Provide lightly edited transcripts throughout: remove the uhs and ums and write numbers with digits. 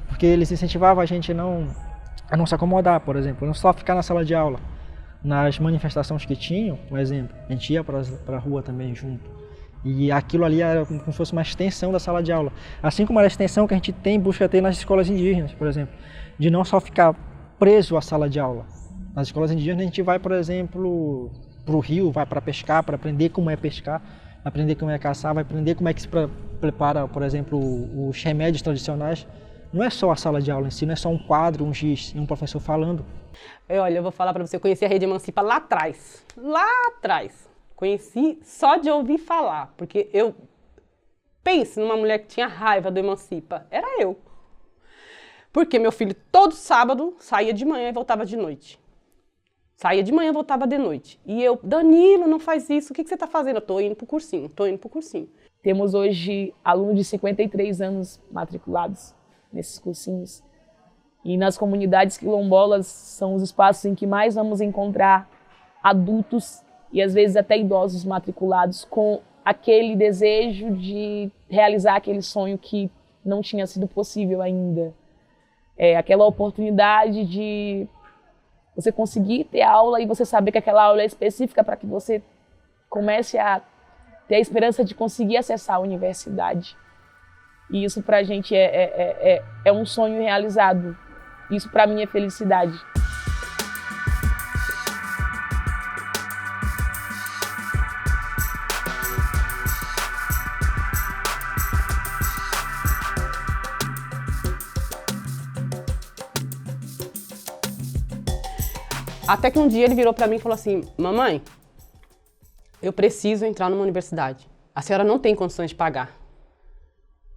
porque eles incentivavam a gente a não se acomodar, por exemplo, não só ficar na sala de aula. Nas manifestações que tinham, por exemplo, a gente ia para a rua também junto. E aquilo ali era como se fosse uma extensão da sala de aula. Assim como era a extensão que a gente busca ter nas escolas indígenas, por exemplo. De não só ficar preso à sala de aula. Nas escolas indígenas a gente vai, por exemplo, para o rio, vai para pescar, para aprender como é pescar, aprender como é caçar, vai aprender como é que se prepara, por exemplo, os remédios tradicionais. Não é só a sala de aula em si, não é só um quadro, um giz e um professor falando. Olha, eu vou falar para você, eu conheci a Rede Emancipa lá atrás. Lá atrás. Conheci só de ouvir falar, porque eu... Pense numa mulher que tinha raiva do Emancipa. Era eu. Porque meu filho todo sábado saía de manhã e voltava de noite. Saía de manhã e voltava de noite. E eu, Danilo, não faz isso, o que você está fazendo? Eu estou indo para o cursinho, estou indo para o cursinho. Temos hoje alunos de 53 anos matriculados nesses cursinhos. E nas comunidades quilombolas são os espaços em que mais vamos encontrar adultos e às vezes até idosos matriculados com aquele desejo de realizar aquele sonho que não tinha sido possível ainda. Aquela oportunidade de você conseguir ter aula e você saber que aquela aula é específica para que você comece a ter a esperança de conseguir acessar a universidade. E isso para a gente é um sonho realizado. Isso para mim é felicidade. Até que um dia ele virou para mim e falou assim, mamãe, eu preciso entrar numa universidade. A senhora não tem condições de pagar.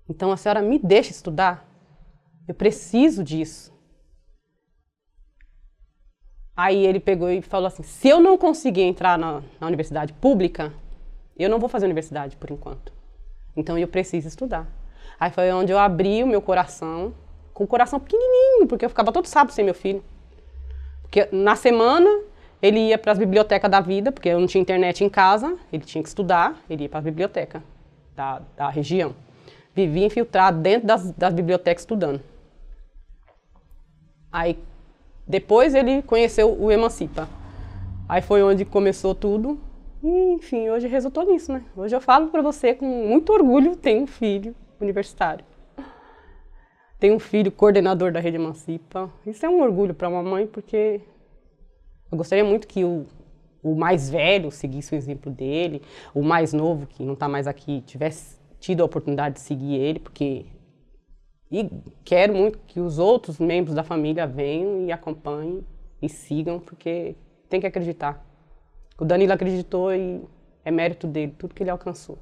Então a senhora me deixa estudar? Eu preciso disso. Aí ele pegou e falou assim, se eu não conseguir entrar na universidade pública, eu não vou fazer universidade por enquanto. Então eu preciso estudar. Aí foi onde eu abri o meu coração, com o coração pequenininho, porque eu ficava todo sábado sem meu filho. Porque na semana ele ia para as bibliotecas da vida, porque eu não tinha internet em casa, ele tinha que estudar, ele ia para a biblioteca da região. Vivia infiltrado dentro das bibliotecas estudando. Aí depois ele conheceu o Emancipa. Aí foi onde começou tudo. E, enfim, hoje resultou nisso, né? Hoje eu falo para você com muito orgulho, tenho um filho universitário. Tenho um filho coordenador da Rede Emancipa. Isso é um orgulho para uma mãe, porque eu gostaria muito que o mais velho seguisse o exemplo dele, o mais novo, que não está mais aqui, tivesse tido a oportunidade de seguir ele, porque... E quero muito que os outros membros da família venham e acompanhem e sigam, porque tem que acreditar. O Danilo acreditou e é mérito dele, tudo que ele alcançou.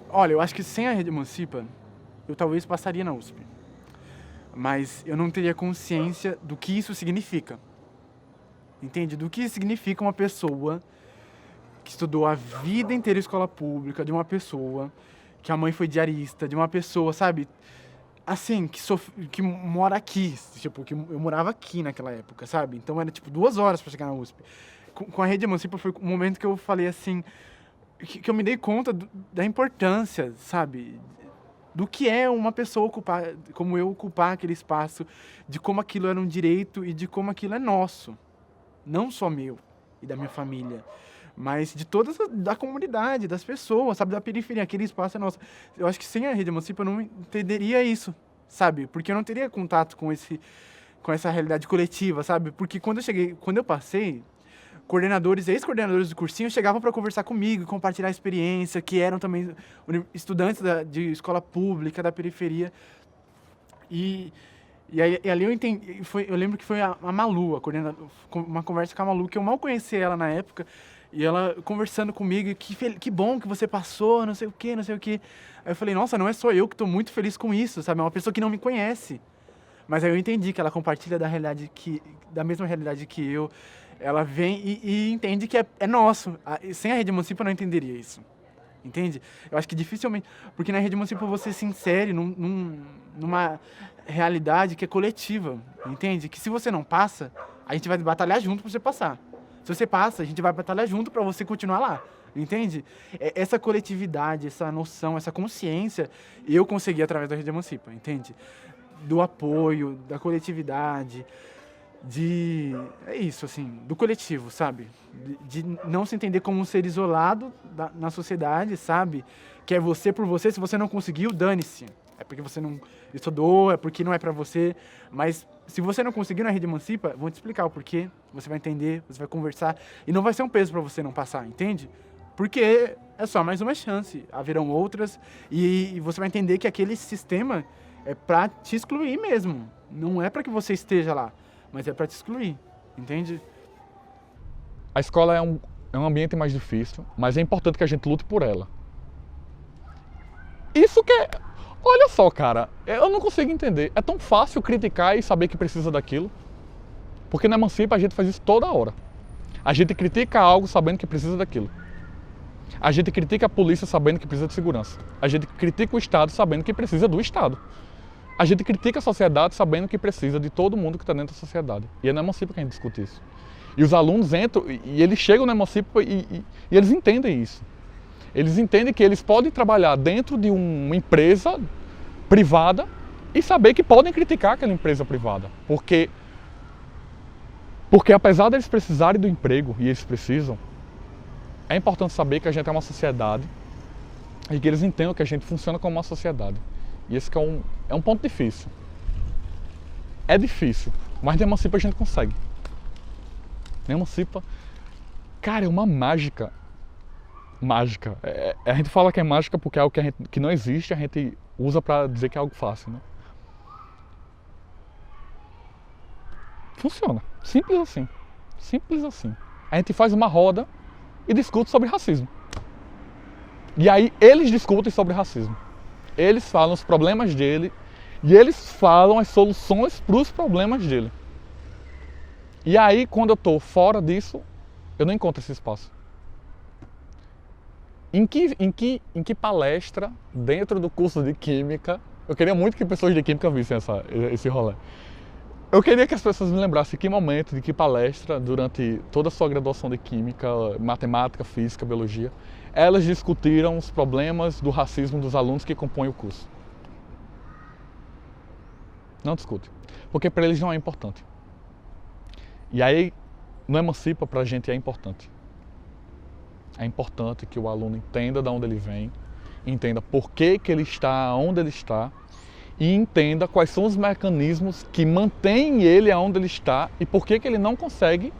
Olha, eu acho que sem a Rede Emancipa, eu talvez passaria na USP. Mas eu não teria consciência do que isso significa. Entende? Do que significa uma pessoa que estudou a vida inteira em escola pública, de uma pessoa... que a mãe foi diarista, de uma pessoa, sabe, assim, que mora aqui, tipo, que eu morava aqui naquela época, sabe? Então era, tipo, 2 horas para chegar na USP. Com a Rede Emancipa foi um momento que eu falei, assim, que eu me dei conta da importância, sabe? Do que é uma pessoa ocupar, como eu ocupar aquele espaço, de como aquilo era um direito e de como aquilo é nosso. Não só meu e da minha família, mas de toda da comunidade, das pessoas, sabe, da periferia, aquele espaço é nosso. Eu acho que sem a Rede Emancipa eu não entenderia isso, sabe, porque eu não teria contato com essa realidade coletiva, sabe, porque quando eu passei, coordenadores e ex-coordenadores do cursinho chegavam para conversar comigo, compartilhar a experiência, que eram também estudantes de escola pública, da periferia, e ali eu entendi, eu lembro que foi a Malu, a coordenadora, uma conversa com a Malu, que eu mal conhecia ela na época, e ela conversando comigo, que bom que você passou, não sei o quê. Aí eu falei, nossa, não é só eu que estou muito feliz com isso, sabe? É uma pessoa que não me conhece. Mas aí eu entendi que ela compartilha da mesma realidade que eu. Ela vem e entende que é nosso. Sem a Rede Emancipa eu não entenderia isso. Entende? Eu acho que dificilmente... Porque na Rede Emancipa você se insere numa realidade que é coletiva. Entende? Que se você não passa, a gente vai batalhar junto para você passar. Se você passa, a gente vai batalhar junto para você continuar lá. entende? Essa coletividade, essa noção, essa consciência, eu consegui através da Rede Emancipa, entende? Do apoio, da coletividade, é isso, assim, do coletivo, sabe? De não se entender como um ser isolado na sociedade, sabe? Que é você por você, se você não conseguiu, dane-se. É porque você não estudou, é porque não é pra você. Mas se você não conseguiu na Rede Emancipa, vão te explicar o porquê, você vai entender, você vai conversar, e não vai ser um peso pra você não passar, entende? Porque é só mais uma chance, haverão outras, e você vai entender que aquele sistema é pra te excluir mesmo. Não é pra que você esteja lá, mas é pra te excluir, entende? A escola é um ambiente mais difícil, mas é importante que a gente lute por ela. Isso que é... Olha só, cara, eu não consigo entender. É tão fácil criticar e saber que precisa daquilo. Porque na Emancipa a gente faz isso toda hora. A gente critica algo sabendo que precisa daquilo. A gente critica a polícia sabendo que precisa de segurança. A gente critica o Estado sabendo que precisa do Estado. A gente critica a sociedade sabendo que precisa de todo mundo que está dentro da sociedade. E é na Emancipa que a gente discute isso. E os alunos entram e eles chegam na Emancipa e eles entendem isso. Eles entendem que eles podem trabalhar dentro de uma empresa privada e saber que podem criticar aquela empresa privada. Porque apesar deles precisarem do emprego, e eles precisam, é importante saber que a gente é uma sociedade e que eles entendam que a gente funciona como uma sociedade. E esse que é um ponto difícil. É difícil, mas na Emancipa a gente consegue. Na Emancipa, cara, é uma mágica. Mágica. A gente fala que é mágica porque é algo que não existe, a gente usa pra dizer que é algo fácil, né? Funciona. Simples assim. Simples assim. A gente faz uma roda e discute sobre racismo. E aí eles discutem sobre racismo. Eles falam os problemas dele e eles falam as soluções para os problemas dele. E aí, quando eu estou fora disso, eu não encontro esse espaço. Em que palestra, dentro do curso de Química, eu queria muito que pessoas de Química vissem esse rolê. Eu queria que as pessoas me lembrassem que momento, de que palestra, durante toda a sua graduação de Química, Matemática, Física, Biologia, elas discutiram os problemas do racismo dos alunos que compõem o curso. Não discute, porque para eles não é importante. E aí, no Emancipa, para a gente é importante. É importante que o aluno entenda de onde ele vem, entenda por que ele está onde ele está e entenda quais são os mecanismos que mantêm ele aonde ele está e por que ele não consegue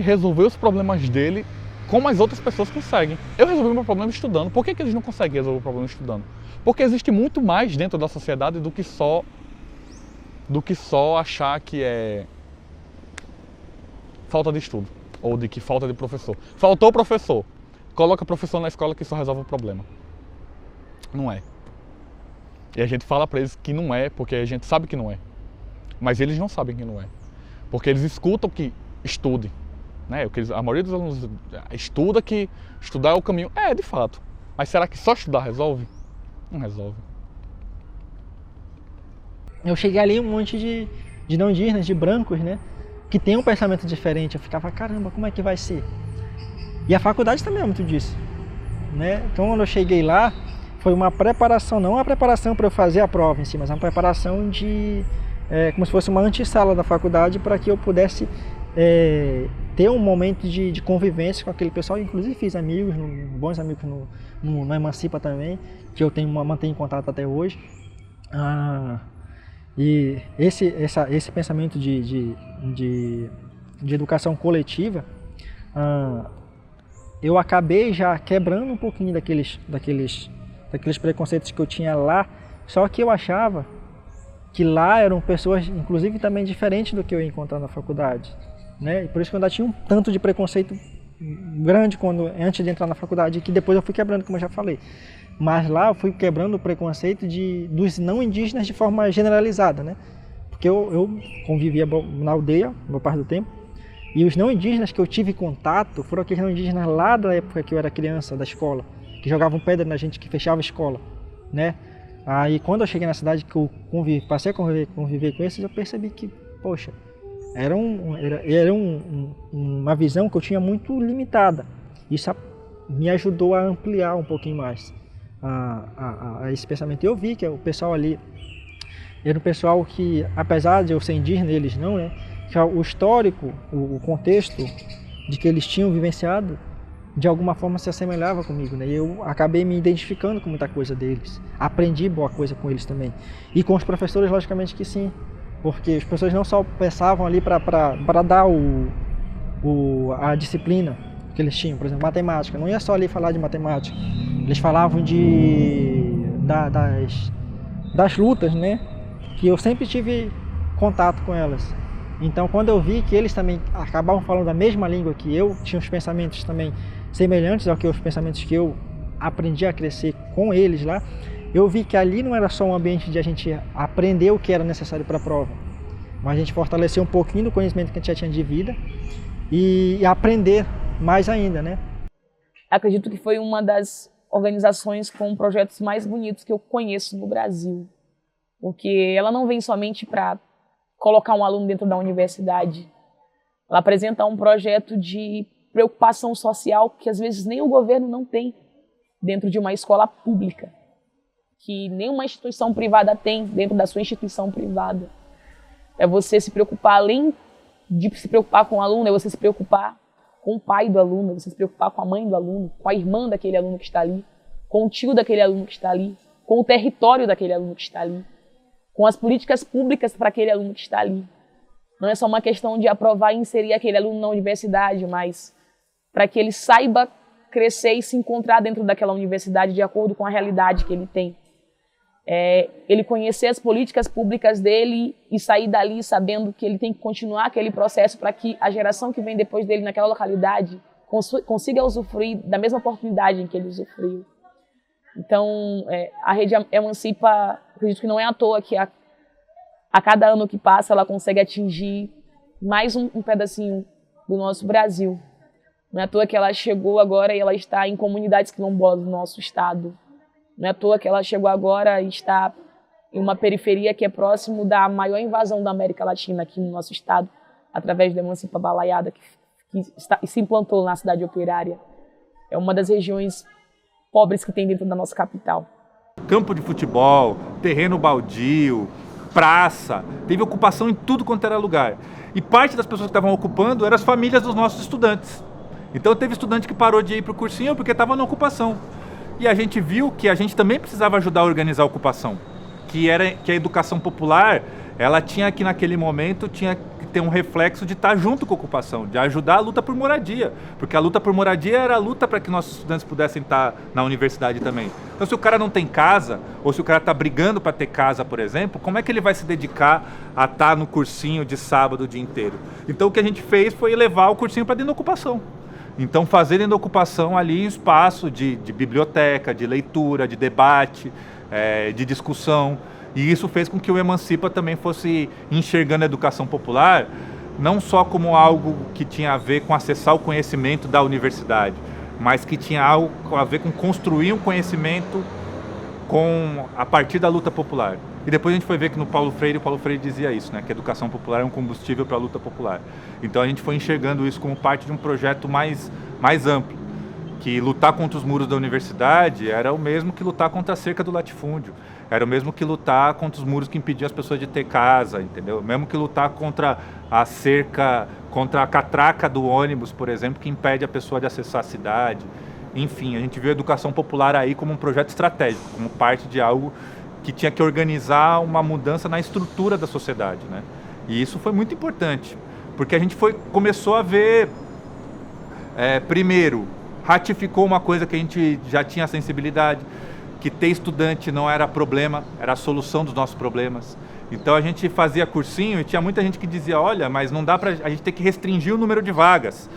resolver os problemas dele como as outras pessoas conseguem. Eu resolvi o meu problema estudando. Por que eles não conseguem resolver o problema estudando? Porque existe muito mais dentro da sociedade do que só achar que é falta de estudo. Ou de que falta de professor. Faltou professor. Coloca professor na escola que só resolve o problema. Não é. E a gente fala para eles que não é, porque a gente sabe que não é. Mas eles não sabem que não é. Porque eles escutam que estude. Né? A maioria dos alunos estuda que estudar é o caminho. É, de fato. Mas será que só estudar resolve? Não resolve. Eu cheguei ali um monte de não indígenas, de brancos, né? Que tem um pensamento diferente. Eu ficava, caramba, como é que vai ser? E a faculdade também é muito disso, né? Então, quando eu cheguei lá, foi uma preparação, não uma preparação para eu fazer a prova em si, mas uma preparação como se fosse uma antessala da faculdade para que eu pudesse ter um momento de convivência com aquele pessoal. Inclusive fiz amigos, bons amigos no Emancipa também, que eu mantenho em contato até hoje. E esse pensamento de educação coletiva, eu acabei já quebrando um pouquinho daqueles preconceitos que eu tinha lá, só que eu achava que lá eram pessoas, inclusive, também diferentes do que eu ia encontrar na faculdade, né? E por isso que eu ainda tinha um tanto de preconceito grande antes de entrar na faculdade, que depois eu fui quebrando, como eu já falei. Mas lá eu fui quebrando o preconceito dos não indígenas de forma generalizada, né? Porque eu convivia na aldeia, boa parte do tempo, e os não indígenas que eu tive contato foram aqueles não indígenas lá da época que eu era criança, da escola, que jogavam pedra na gente, que fechava a escola, né? Aí quando eu cheguei na cidade, que eu passei a conviver com esses, eu percebi que, poxa, Uma visão que eu tinha muito limitada. Isso me ajudou a ampliar um pouquinho mais a esse pensamento. Eu vi que o pessoal ali era um pessoal que, apesar de eu ser indígena, eles não, né? Que o histórico, o contexto de que eles tinham vivenciado, de alguma forma se assemelhava comigo, né? E eu acabei me identificando com muita coisa deles. Aprendi boa coisa com eles também. E com os professores, logicamente que sim. Porque as pessoas não só pensavam ali para dar a disciplina que eles tinham, por exemplo, matemática. Não ia só ali falar de matemática. Eles falavam das lutas, né? Que eu sempre tive contato com elas. Então, quando eu vi que eles também acabavam falando a mesma língua que eu, tinham os pensamentos também semelhantes ao que os pensamentos que eu aprendi a crescer com eles lá, eu vi que ali não era só um ambiente de a gente aprender o que era necessário para a prova, mas a gente fortalecer um pouquinho do conhecimento que a gente já tinha de vida e aprender mais ainda, né? Acredito que foi uma das organizações com projetos mais bonitos que eu conheço no Brasil, porque ela não vem somente para colocar um aluno dentro da universidade. Ela apresenta um projeto de preocupação social que às vezes nem o governo não tem dentro de uma escola pública, que nenhuma instituição privada tem dentro da sua instituição privada. É você se preocupar, além de se preocupar com o aluno, é você se preocupar com o pai do aluno, você se preocupar com a mãe do aluno, com a irmã daquele aluno que está ali, com o tio daquele aluno que está ali, com o território daquele aluno que está ali, com as políticas públicas para aquele aluno que está ali. Não é só uma questão de aprovar e inserir aquele aluno na universidade, mas para que ele saiba crescer e se encontrar dentro daquela universidade de acordo com a realidade que ele tem. Ele conhecer as políticas públicas dele e sair dali sabendo que ele tem que continuar aquele processo para que a geração que vem depois dele naquela localidade consiga usufruir da mesma oportunidade em que ele usufruiu. Então, a Rede Emancipa, acredito que não é à toa que a cada ano que passa ela consegue atingir mais um pedacinho do nosso Brasil. Não é à toa que ela chegou agora e ela está em comunidades quilombolas do nosso estado. Não é à toa que ela chegou agora e está em uma periferia que é próximo da maior invasão da América Latina aqui no nosso estado, através da Emancipa Balaiada, que se implantou na cidade operária. É uma das regiões pobres que tem dentro da nossa capital. Campo de futebol, terreno baldio, praça, teve ocupação em tudo quanto era lugar. E parte das pessoas que estavam ocupando eram as famílias dos nossos estudantes. Então teve estudante que parou de ir para o cursinho porque estava na ocupação. E a gente viu que a gente também precisava ajudar a organizar a ocupação. Que a educação popular, ela tinha que naquele momento, tinha que ter um reflexo de estar junto com a ocupação, de ajudar a luta por moradia. Porque a luta por moradia era a luta para que nossos estudantes pudessem estar na universidade também. Então se o cara não tem casa, ou se o cara está brigando para ter casa, por exemplo, como é que ele vai se dedicar a estar no cursinho de sábado o dia inteiro? Então o que a gente fez foi levar o cursinho para dentro da ocupação. Então fazer dentro da ocupação ali um espaço de biblioteca, de leitura, de debate, de discussão. E isso fez com que o Emancipa também fosse enxergando a educação popular não só como algo que tinha a ver com acessar o conhecimento da universidade, mas que tinha algo a ver com construir um conhecimento a partir da luta popular. E depois a gente foi ver que no Paulo Freire, o Paulo Freire dizia isso, né, que a educação popular é um combustível para a luta popular. Então a gente foi enxergando isso como parte de um projeto mais amplo, que lutar contra os muros da universidade era o mesmo que lutar contra a cerca do latifúndio, era o mesmo que lutar contra os muros que impediam as pessoas de ter casa, entendeu? Mesmo que lutar contra a cerca, contra a catraca do ônibus, por exemplo, que impede a pessoa de acessar a cidade. Enfim, a gente viu a educação popular aí como um projeto estratégico, como parte de algo que tinha que organizar uma mudança na estrutura da sociedade, né? E isso foi muito importante, porque a gente começou a ver, primeiro, ratificou uma coisa que a gente já tinha sensibilidade, que ter estudante não era problema, era a solução dos nossos problemas. Então a gente fazia cursinho e tinha muita gente que dizia, olha, mas não dá pra a gente ter que restringir o número de vagas,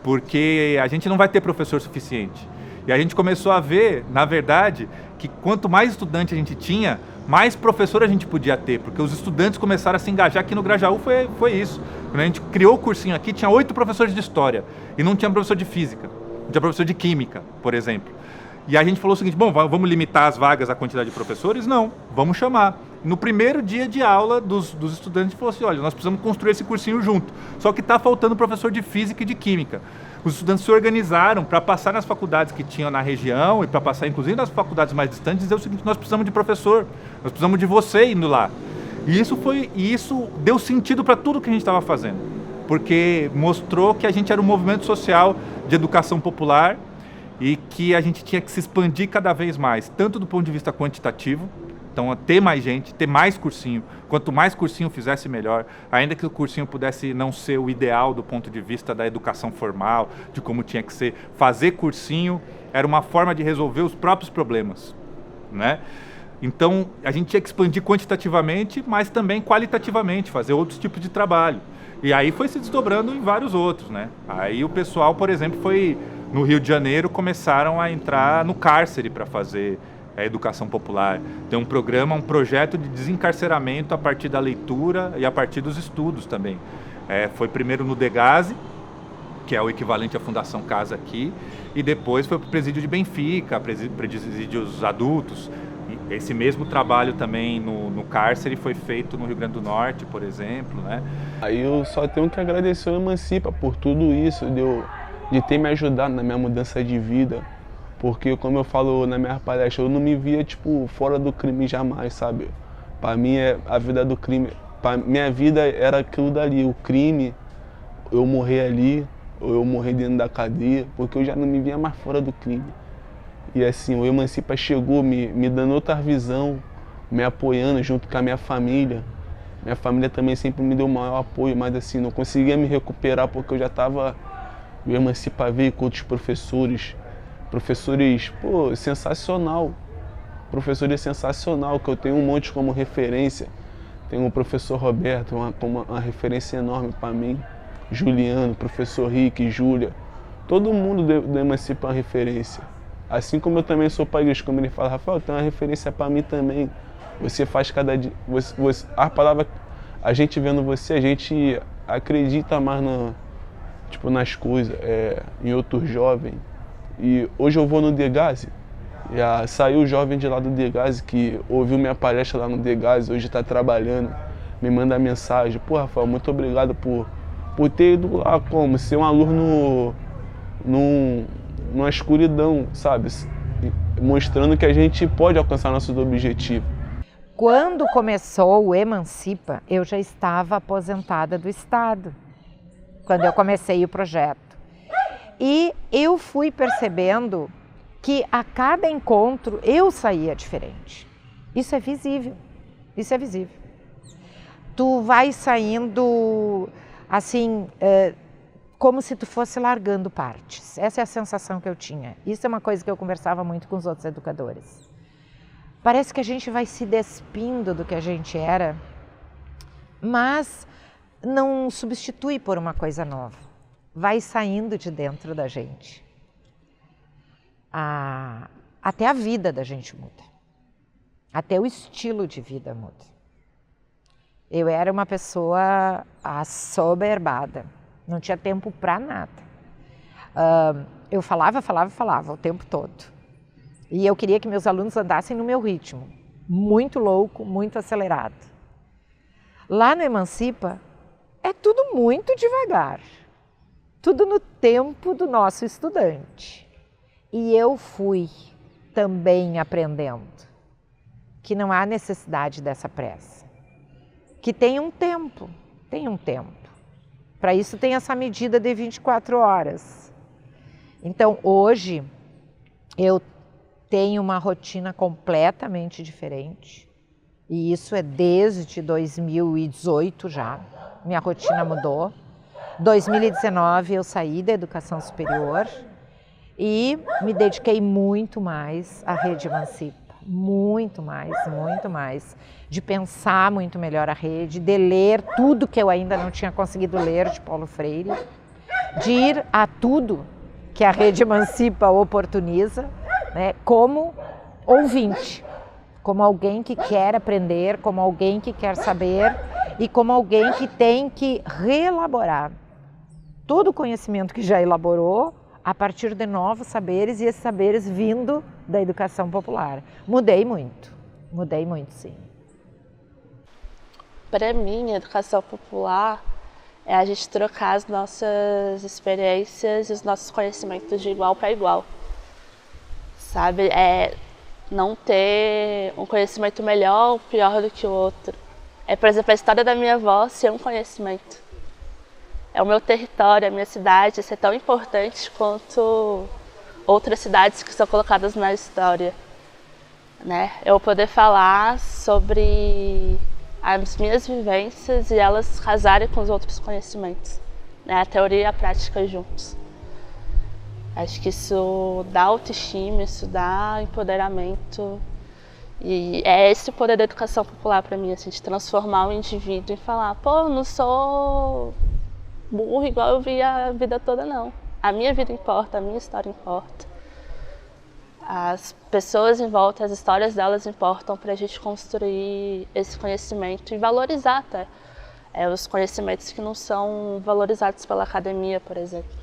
porque a gente não vai ter professor suficiente. E a gente começou a ver, na verdade, que quanto mais estudante a gente tinha, mais professor a gente podia ter, porque os estudantes começaram a se engajar. Aqui no Grajaú foi isso. Quando a gente criou o cursinho aqui, tinha 8 professores de história e não tinha professor de física, não tinha professor de química, por exemplo. E a gente falou o seguinte, bom, vamos limitar as vagas à quantidade de professores? Não, vamos chamar. No primeiro dia de aula dos estudantes, falou assim, olha, nós precisamos construir esse cursinho junto. Só que está faltando professor de física e de química. Os estudantes se organizaram para passar nas faculdades que tinham na região e para passar inclusive nas faculdades mais distantes e dizer o seguinte, nós precisamos de professor, nós precisamos de você indo lá. E isso deu sentido para tudo que a gente estava fazendo, porque mostrou que a gente era um movimento social de educação popular e que a gente tinha que se expandir cada vez mais, tanto do ponto de vista quantitativo, então ter mais gente, ter mais cursinho, quanto mais cursinho fizesse melhor, ainda que o cursinho pudesse não ser o ideal do ponto de vista da educação formal, de como tinha que ser, fazer cursinho era uma forma de resolver os próprios problemas, né? Então a gente tinha que expandir quantitativamente, mas também qualitativamente, fazer outros tipos de trabalho. E aí foi se desdobrando em vários outros, né? Aí o pessoal, por exemplo, foi no Rio de Janeiro, começaram a entrar no cárcere para fazer a educação popular. Tem um programa, um projeto de desencarceramento a partir da leitura e a partir dos estudos também. Foi primeiro no Degase, que é o equivalente à Fundação Casa aqui, e depois foi para o Presídio de Benfica, presídios adultos. E esse mesmo trabalho também no cárcere foi feito no Rio Grande do Norte, por exemplo, né? Aí eu só tenho que agradecer o Emancipa por tudo isso, de ter me ajudado na minha mudança de vida. Porque, como eu falo na minha palestra, eu não me via, tipo, fora do crime jamais, sabe? Para mim, a vida do crime... Minha vida era aquilo dali, o crime, eu morrer ali, ou eu morrer dentro da cadeia, porque eu já não me via mais fora do crime. E assim, o Emancipa chegou me dando outra visão, me apoiando junto com a minha família. Minha família também sempre me deu o maior apoio, mas assim, não conseguia me recuperar porque eu já estava... O Emancipa veio com outros professores, pô, sensacional. Professores sensacional, que eu tenho um monte como referência. Tem o professor Roberto, uma referência enorme para mim. Juliano, professor Rick, Júlia. Todo mundo do Emancipa é uma referência. Assim como eu também sou para a igreja, como ele fala, Rafael, tem uma referência para mim também. Você faz cada dia... a palavra, a gente vendo você, a gente acredita mais nas coisas, em outro jovem. E hoje eu vou no Degase, saiu o jovem de lá do Degase, que ouviu minha palestra lá no Degase, hoje está trabalhando, me manda mensagem, pô, Rafael, muito obrigado por ter ido lá, como ser um aluno numa escuridão, sabe? Mostrando que a gente pode alcançar nossos objetivos. Quando começou o Emancipa, eu já estava aposentada do Estado, quando eu comecei o projeto. E eu fui percebendo que a cada encontro eu saía diferente. Isso é visível, isso é visível. Tu vai saindo assim, como se tu fosse largando partes. Essa é a sensação que eu tinha. Isso é uma coisa que eu conversava muito com os outros educadores. Parece que a gente vai se despindo do que a gente era, mas não substitui por uma coisa nova. Vai saindo de dentro da gente. Até a vida da gente muda. Até o estilo de vida muda. Eu era uma pessoa assoberbada. Não tinha tempo para nada. Eu falava o tempo todo. E eu queria que meus alunos andassem no meu ritmo. Muito louco, muito acelerado. Lá no Emancipa, é tudo muito devagar. Tudo no tempo do nosso estudante. E eu fui também aprendendo que não há necessidade dessa pressa. Que tem um tempo. Para isso tem essa medida de 24 horas. Então hoje eu tenho uma rotina completamente diferente. E isso é desde 2018 já. Minha rotina mudou. 2019 eu saí da educação superior e me dediquei muito mais à Rede Emancipa. Muito mais. De pensar muito melhor a rede, de ler tudo que eu ainda não tinha conseguido ler de Paulo Freire, de ir a tudo que a Rede Emancipa oportuniza, né, como ouvinte, como alguém que quer aprender, como alguém que quer saber e como alguém que tem que reelaborar todo o conhecimento que já elaborou a partir de novos saberes e esses saberes vindo da educação popular. Mudei muito sim. Para mim, a educação popular é a gente trocar as nossas experiências e os nossos conhecimentos de igual para igual. Sabe? É não ter um conhecimento melhor ou pior do que o outro. É, por exemplo, a história da minha avó ser um conhecimento. É o meu território, a minha cidade ser tão importante quanto outras cidades que são colocadas na história. Né? Eu poder falar sobre as minhas vivências e elas casarem com os outros conhecimentos. Né? A teoria e a prática juntos. Acho que isso dá autoestima, isso dá empoderamento. E é esse o poder da educação popular para mim, assim, de transformar o indivíduo e falar, pô, não sou burro igual eu vi a vida toda, não. A minha vida importa, a minha história importa. As pessoas em volta, as histórias delas importam para a gente construir esse conhecimento e valorizar até os conhecimentos que não são valorizados pela academia, por exemplo.